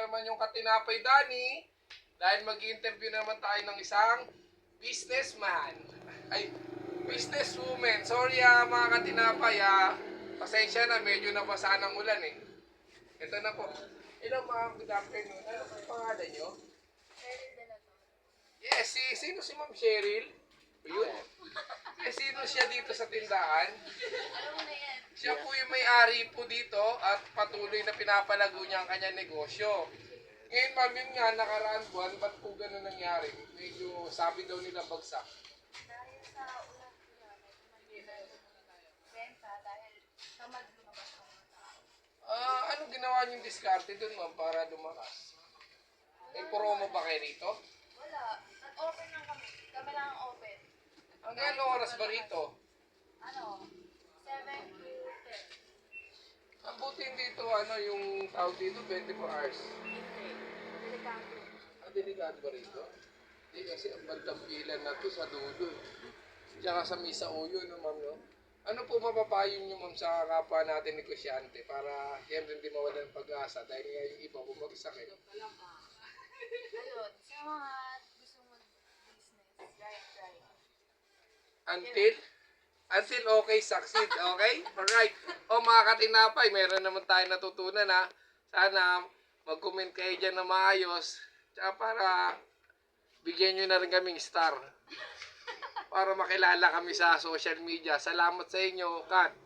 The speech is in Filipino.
naman yung Katinapay Dani dahil mag-interview naman tayo ng isang businessman. Ay, businesswoman. Sorry mga Katinapay pasensya na, medyo nabasa ng ulan eh. Ito na po. Hello ma'am, good afternoon. Ano po yung pangalan nyo? Cheryl de la Torre. Yes, sino si Ma'am Cheryl? Yun. Sino siya dito sa tindahan? Alam mo na yan. Siya po yung may-ari po dito at patuloy na pinapalago niya ang kanyang negosyo. Ngayon ma'am, yun nga, nakaraan buwan, ba't po gano'n nangyari? Medyo sabi daw nila bagsak. Dahil sa ulan ko yan, benta dahil tamad lumabas ang mga tao. Ano ginawa niyong diskarte dun ma'am para lumakas? May promo ba kayo rito? Wala. Nag-open lang kami. Kami lang ang open. Hanggang anong oras ba rito? Ano? 7 to 10. Ang buti dito, yung tawag dito, 24 hours. Hindi. Delikado. Delikado ba rito? Hindi kasi ang bandang pilan na to sa dulo. Tsaka sa Misa Uyo, no ma'am, no? Ano po mapapayo nyo ma'am sa kapwa natin negosyante para yan rin di mawala ng pag-asa dahil nga yung iba bumagsak eh. Ayun. Sa mga gusto mag-business, try. Until okay, succeed, okay? Alright. Mga Katinapay, meron naman tayo natutunan Sana mag-comment kayo dyan na maayos. Tsaka para bigyan nyo na rin kaming star. Para makilala kami sa social media. Salamat sa inyo, Kat.